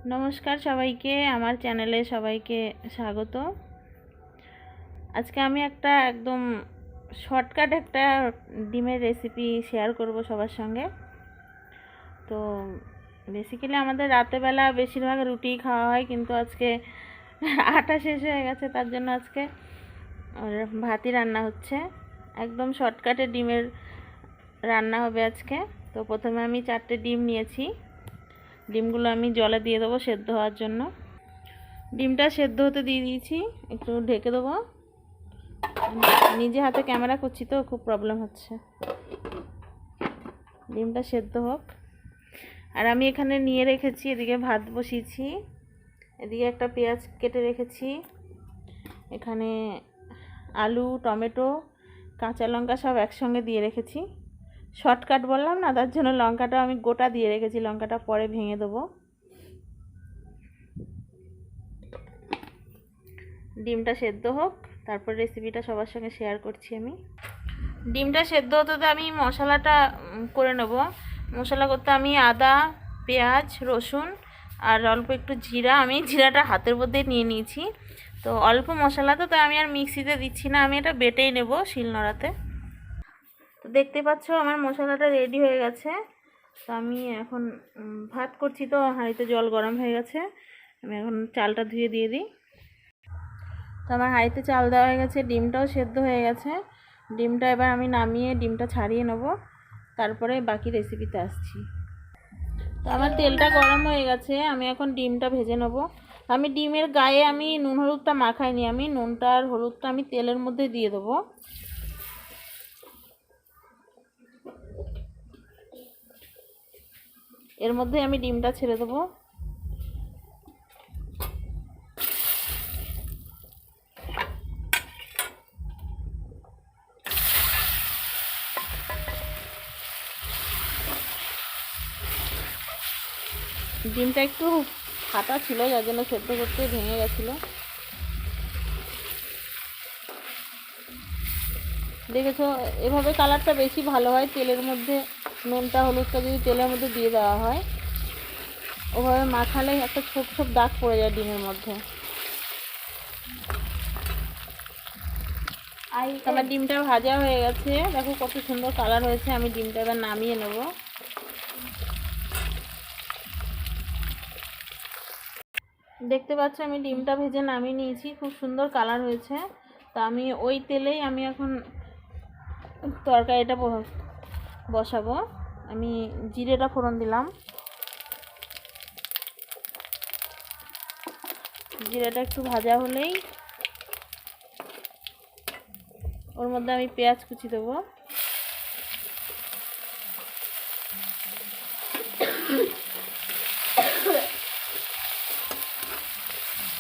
নমস্কার সবাইকে, আমার চ্যানেলে সবাইকে স্বাগত। আজকে আমি একটা একদম শর্টকাট একটা ডিমের রেসিপি শেয়ার করব সবার সঙ্গে। তো বেসিক্যালি আমাদের রাতেবেলা বেশিরভাগ রুটি খাওয়া হয়, কিন্তু আজকে আটা শেষ হয়ে গেছে, তার জন্য আজকে ভাতই রান্না হচ্ছে। একদম শর্টকাটে ডিমের রান্না হবে আজকে। তো প্রথমে আমি 4টে ডিম নিয়েছি। ডিমগুলো আমি জলে দিয়ে দেবো সেদ্ধ হওয়ার জন্য। ডিমটা সেদ্ধ হতে দিয়ে দিয়েছি, একটু ঢেকে দেবো। নিজে হাতে ক্যামেরা করছি তো খুব প্রবলেম হচ্ছে। ডিমটা সেদ্ধ হোক। আর আমি এখানে নিয়ে রেখেছি, এদিকে ভাত বসিয়েছি, এদিকে একটা পেঁয়াজ কেটে রেখেছি, এখানে আলু, টমেটো, কাঁচা লঙ্কা সব একসঙ্গে দিয়ে রেখেছি। শর্টকাট বললাম না, তার জন্য লঙ্কাটা আমি গোটা দিয়ে রেখেছি, লঙ্কাটা পরে ভেঙে দেবো। ডিমটা সেদ্ধ হোক, তারপর রেসিপিটা সবার সঙ্গে শেয়ার করছি আমি। ডিমটা সেদ্ধ হতে আমি মশলাটা করে নেব। মশলা করতে আমি আদা, পেঁয়াজ, রসুন আর অল্প একটু জিরা, আমি জিরাটা হাতের মধ্যে নিয়ে নিয়েছি। তো অল্প মশলা তো, তাই আমি আর মিক্সিতে দিচ্ছি না, আমি এটা বেটেই নেব শিলনোড়াতে। তো দেখতে পাচ্ছ আমার মশলাটা রেডি হয়ে গেছে। তো আমি এখন ভাত করছি, তো হাঁড়িতে জল গরম হয়ে গেছে, আমি এখন চালটা ধুয়ে দিয়ে দিই। তো আমার হাঁড়িতে চাল দেওয়া হয়ে গেছে, ডিমটাও সেদ্ধ হয়ে গেছে। ডিমটা এবার আমি নামিয়ে ডিমটা ছাড়িয়ে নেব, তারপরে বাকি রেসিপিতে আসছি। তো আমার তেলটা গরম হয়ে গেছে, আমি এখন ডিমটা ভেজে নেব। আমি ডিমের গায়ে আমি নুন হলুদটা মাখাইনি, আমি নুনটা আর হলুদটা আমি তেলের মধ্যে দিয়ে দেবো। এর মধ্যে আমি ডিমটা ছেড়ে দেবো। ডিমটা একটু ফাটা ছিল, যার জন্য সেদ্ধ করতে ভেঙে গেছিলো। দেখেছো, এভাবে কালারটা বেশি ভালো হয়। তেলের মধ্যে নুনটা হলুদটা যদি তেলের মধ্যে দিয়ে দেওয়া হয়, ওভাবে মাখালে একটা ছোপ ছোপ দাগ পড়ে যায় ডিমের মধ্যে। আমার ডিমটা ভাজা হয়ে গেছে, দেখো কত সুন্দর কালার হয়েছে। আমি ডিমটা এবার নামিয়ে নেব। দেখতে পাচ্ছ আমি ডিমটা ভেজে নামিয়ে নিয়েছি, খুব সুন্দর কালার হয়েছে। তো আমি ওই তেলেই আমি এখন তরকারিটা বসাবো। আমি জিরেটা ফোড়ন দিলাম, জিরাটা একটু ভাজা হলেই ওর মধ্যে আমি পেঁয়াজ কুচি দেবো।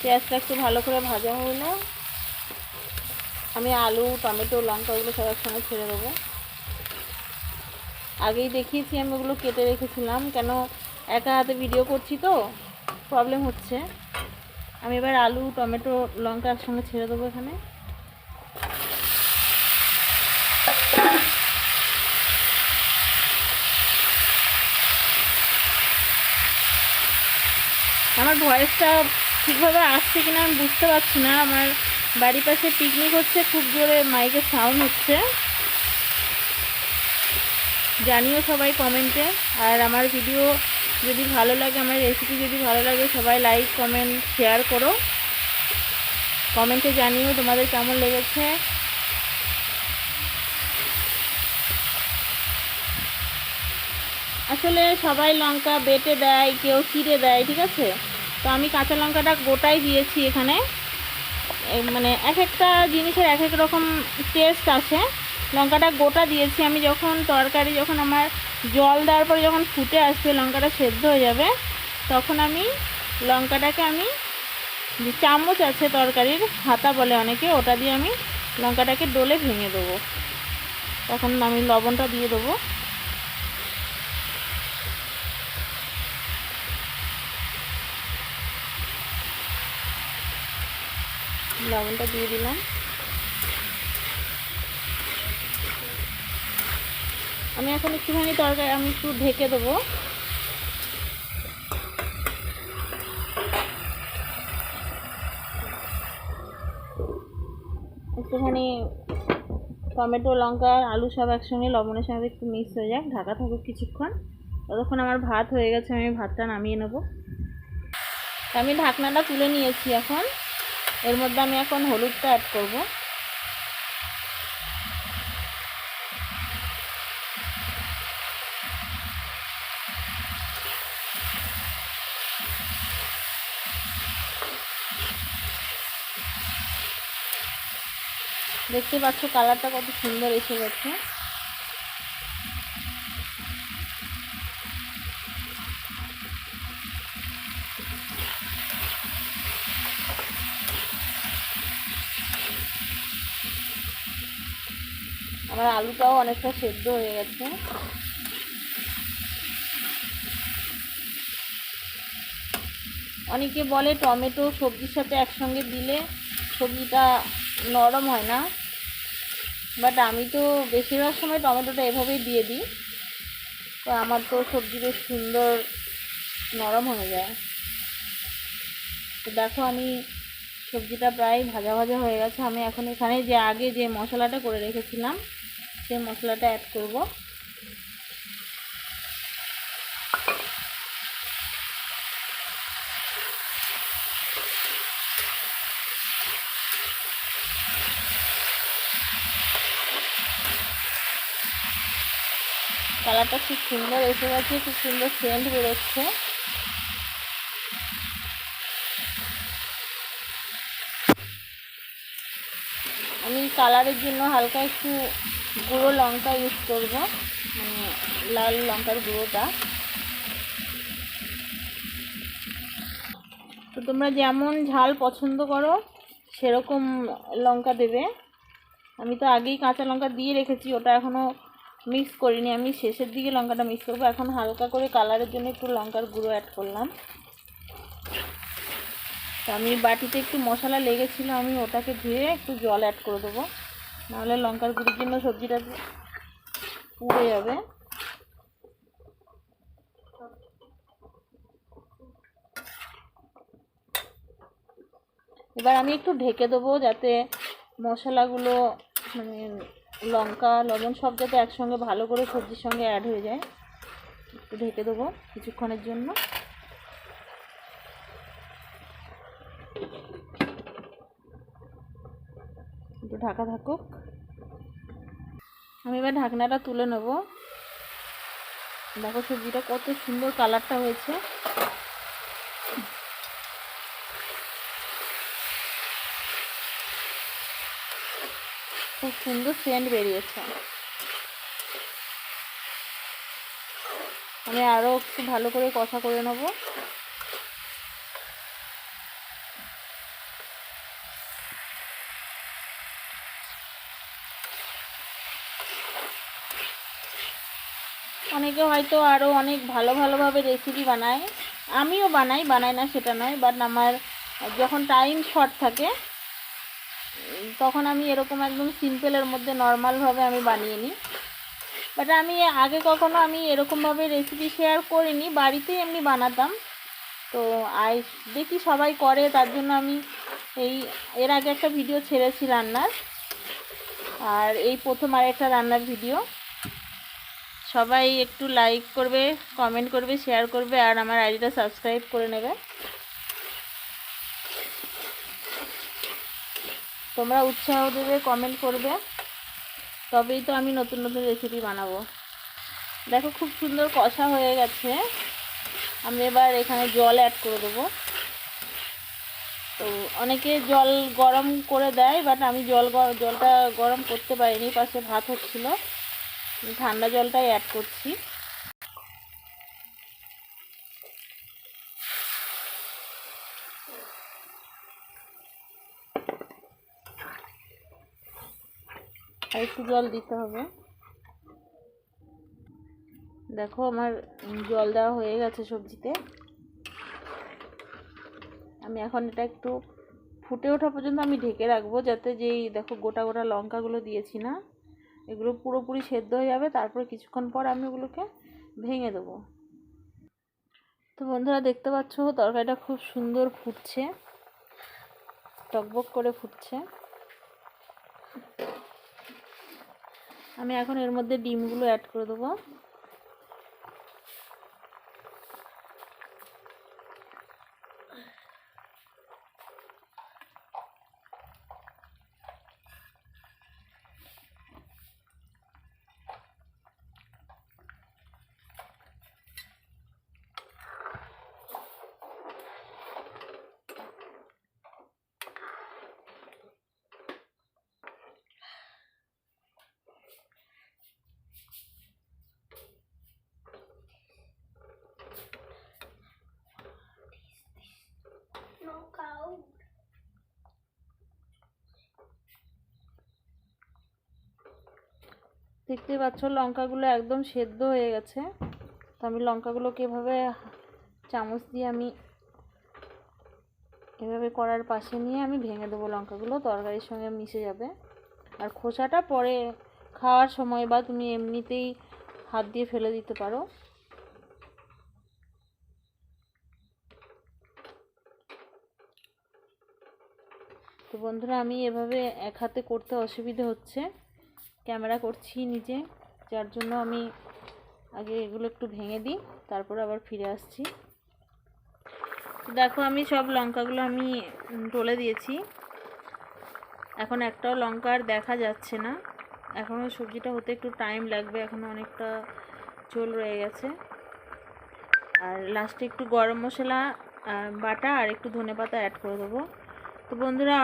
পেঁয়াজটা একটু ভালো করে ভাজা হলো, আমি আলু, টমেটো, লঙ্কা ওগুলো সব একসঙ্গে ছেড়ে দেবো। আগেই দেখিয়েছি, আমি ওগুলো কেটে রেখেছিলাম, কেন একা হাতে ভিডিও করছি তো প্রবলেম হচ্ছে। আমি এবার আলু, টমেটো, লঙ্কা একসঙ্গে ছেড়ে দেবো এখানে। আমার ভয়েসটা ঠিকভাবে আসছে কিনা আমি বুঝতে পারছি না। আমার বাড়ির পাশে পিকনিক হচ্ছে, খুব জোরে মাইকের সাউন্ড হচ্ছে। জানিও সবাই কমেন্টে। আর আমার ভিডিও যদি ভালো লাগে, আমার রেসিপি যদি ভালো লাগে, সবাই লাইক, কমেন্ট, শেয়ার করো। কমেন্টে জানিও তোমাদের কেমন লেগেছে। আসলে সবাই লঙ্কা বেটে দেয়, কেউ চিড়ে দেয়, ঠিক আছে। তো আমি কাঁচা লঙ্কাটা গোটাই দিয়েছি এখানে। মানে এক একটা জিনিসের এক এক রকম টেস্ট আসে। লঙ্কাটা গোটা দিয়েছি। আমি যখন তরকারি, যখন আমার জল দেওয়ার পরে যখন ফুটে আসবে, লঙ্কাটা সেদ্ধ হয়ে যাবে, তখন আমি লঙ্কাটাকে, আমি যে চামচ আছে তরকারির, হাতা বলে অনেকে, ওটা দিয়ে আমি লঙ্কাটাকে ডলে ভেঙে দেবো। তখন আমি লবণটা দিয়ে দেবো। লবণটা দিয়ে দিলাম। আমি এখন একটুখানি তরকারি আমি একটু ঢেকে দেবো। একটুখানি টমেটো লঙ্কা আলু সব একসঙ্গে লবণের সঙ্গে একটু মিক্স হয়ে যাক, ঢাকা থাকুক কিছুক্ষণ। ততক্ষণ আমার ভাত হয়ে গেছে, আমি ভাতটা নামিয়ে নেব। আমি ঢাকনাটা তুলে নিয়েছি। এখন এর মধ্যে আমি এখন হলুদটা অ্যাড করব। দেখতে পাচ্ছ কালারটা কত সুন্দর এসে গেছে। আমার আলুটাও অনেকটা সেদ্ধ হয়ে গেছে। অনেকে বলে টমেটো সবজির সাথে একসঙ্গে দিলে সবজিটা নরম হয় না, বাট আমি তো বেশিরভাগ সময় টমেটোটা এভাবেই দিয়ে দিই, তো আমার তো সবজি বেশ সুন্দর নরম হয়ে যায়। তো দেখো আমি সবজিটা প্রায় ভাজা ভাজা হয়ে গেছে। আমি এখন এখানে যে আগে যে মশলাটা করে রেখেছিলাম সেই মশলাটা অ্যাড করব। কালারটা খুব সুন্দর এসে গেছে, খুব সুন্দর সেন্ট বেরোচ্ছে। আমি কালারের জন্য হালকা একটু গুঁড়ো লঙ্কা ইউজ করব, মানে লাল লঙ্কার গুঁড়োটা। তো তোমরা যেমন ঝাল পছন্দ করো সেরকম লঙ্কা দেবে। আমি তো আগেই কাঁচা লঙ্কা দিয়ে রেখেছি, ওটা এখনও মিক্স করিনি, আমি শেষের দিকে লঙ্কাটা মিক্স করবো। এখন হালকা করে কালারের জন্য একটু লঙ্কার গুঁড়ো অ্যাড করলাম। তো আমি বাটিতে একটু মশলা লেগেছিলো, আমি ওটাকে ধুয়ে একটু জল অ্যাড করে দেবো, নাহলে লঙ্কার গুঁড়োর জন্য সবজিটা পুড়ে যাবে। এবার আমি একটু ঢেকে দেবো যাতে মশলাগুলো মানে লঙ্কা লবণ সব যাতে একসঙ্গে ভালো করে সবজির সঙ্গে অ্যাড হয়ে যায়। একটু ঢেকে দেবো কিছুক্ষণের জন্য। একটু ঢাকা থাকুক। আমি এবার ঢাকনাটা তুলে নেব। দেখো সবজিটা কত সুন্দর কালারটা হয়েছে। খুব সুন্দর সেন্ট বেরিয়েছে। আমি আরও একটু ভালো করে কষা করে নেব। অনেকে হয়তো আরও অনেক ভালোভাবে রেসিপি বানায়, আমিও বানাই না সেটা নয়, বাট আমার যখন টাইম শর্ট থাকে তখন আমি এরকম একদম সিম্পলের মধ্যে নর্মালভাবে আমি বানিয়ে নিই। বাট আমি আগে কখনো আমি এরকমভাবে রেসিপি শেয়ার করিনি, বাড়িতেই এমনি বানাতাম। তো দেখি সবাই করে, তার জন্য আমি এর আগে একটা ভিডিও ছেড়েছি রান্নার, আর এই প্রথম আরেকটা রান্নার ভিডিও। সবাই একটু লাইক করবে, কমেন্ট করবে, শেয়ার করবে, আর আমার আইডিটা সাবস্ক্রাইব করে নেবে। তোমরা উৎসাহ দেবে, কমেন্ট করবে, তবেই তো আমি নতুন নতুন রেসিপি বানাবো। দেখো খুব সুন্দর কষা হয়ে গেছে। আমি এবার এখানে জল অ্যাড করে দেবো। তো অনেকে জল গরম করে দেয়, বাট আমি জলটা গরম করতে পারিনি, পাশে ভাত হচ্ছিল, ঠান্ডা জলটাই অ্যাড করছি। আর একটু জল দিতে হবে। দেখো আমার জল দেওয়া হয়ে গেছে সবজিতে। আমি এখন এটা একটু ফুটে ওঠা পর্যন্ত আমি ঢেকে রাখবো, যাতে যেই দেখো গোটা গোটা লঙ্কাগুলো দিয়েছি না, এগুলো পুরোপুরি সেদ্ধ হয়ে যাবে। তারপরে কিছুক্ষণ পর আমি ওগুলোকে ভেঙে দেবো। তো বন্ধুরা দেখতে পাচ্ছ তরকারিটা খুব সুন্দর ফুটছে, টকবক করে ফুটছে। আমি এখন এর মধ্যে ডিমগুলো অ্যাড করে দেবো। দেখতে পাচ্ছ লঙ্কাগুলো একদম সেদ্ধ হয়ে গেছে। তো আমি লঙ্কাগুলোকে এভাবে চামচ দিয়ে আমি এভাবে কড়ার পাশে নিয়ে আমি ভেঙে দেবো। লঙ্কাগুলো তরকারির সঙ্গে মিশে যাবে। আর খোসাটা পরে খাওয়ার সময় বা তুমি এমনিতেই হাত দিয়ে ফেলে দিতে পারো। তো বন্ধুরা, আমি এভাবে এক হাতে করতে অসুবিধে হচ্ছে, ক্যামেরা করছি নিজে, যার জন্য আমি আগে এগুলো একটু ভেঙে দিই, তারপর আবার ফিরে আসছি। দেখো আমি সব লঙ্কাগুলো আমি টলে দিয়েছি। এখন একটাও লঙ্কা আর দেখা যাচ্ছে না। এখনও সবজিটা হতে একটু টাইম লাগবে, এখনও অনেকটা ঝোল রয়ে গেছে। আর লাস্টে একটু গরম মশলা বাটা আর একটু ধনেপাতা অ্যাড করে দেবো। তো বন্ধুরা,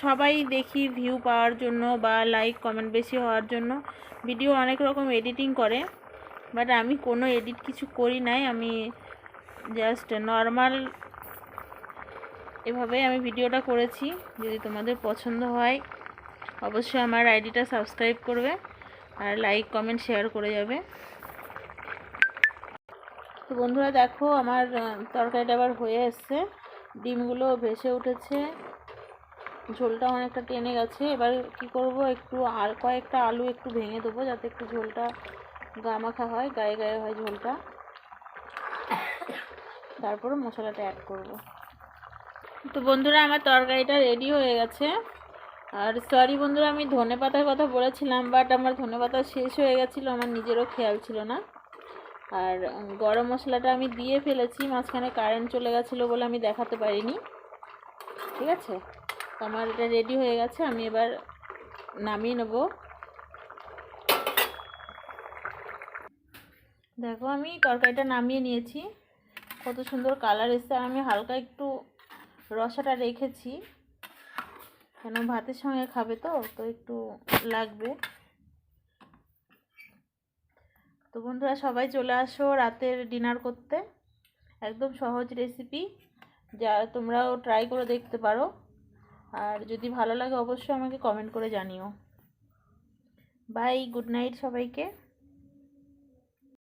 সবাই দেখি ভিউ পাওয়ার জন্য বা লাইক কমেন্ট বেশি হওয়ার জন্য ভিডিও অনেক রকম এডিটিং করে, বাট আমি কোনো এডিট কিছু করি নাই। আমি জাস্ট নর্মাল এভাবেই আমি ভিডিওটা করেছি। যদি তোমাদের পছন্দ হয় অবশ্যই আমার আইডিটা সাবস্ক্রাইব করবে আর লাইক কমেন্ট শেয়ার করে যাবে। তো বন্ধুরা দেখো আমার তরকারিটা আবার হয়ে এসছে, ডিমগুলো ভেসে উঠেছে, ঝোলটা অনেকটা টেনে গেছে। এবার কি করব, একটু আর কয়েকটা আলু একটু ভেঙে দেবো যাতে একটু ঝোলটা গামাখা হয়, গায়ে গায়ে হয় ঝোলটা। তারপরে মশলাটা অ্যাড করব। তো বন্ধুরা আমার তরকারিটা রেডি হয়ে গেছে। আর সরি বন্ধুরা, আমি ধনেপাতার কথা বলেছিলাম, বাট আমার ধনেপাতা শেষ হয়ে গেছিলো, আমার নিজেরও খেয়াল ছিল না। আর গরম মশলাটা আমি দিয়ে ফেলেছি, মাঝখানে কারেন্ট চলে গেছিলো বলে আমি দেখাতে পারিনি। ঠিক আছে, তো আমার এটা রেডি হয়ে গেছে, আমি এবার নামিয়ে নেব। দেখো আমি তরকারিটা নামিয়ে নিয়েছি, কত সুন্দর কালার এসছে। আর আমি হালকা একটু রসাটা রেখেছি, কেন ভাতের সঙ্গে খাবে তো একটু লাগবে। তো বন্ধুরা সবাই চলে আসো রাতের ডিনার করতে। একদম সহজ রেসিপি, যা তোমরাও ট্রাই করে দেখতে পারো। আর যদি ভালো লাগে অবশ্যই আমাকে কমেন্ট করে জানিও। বাই, গুড নাইট সবাইকে।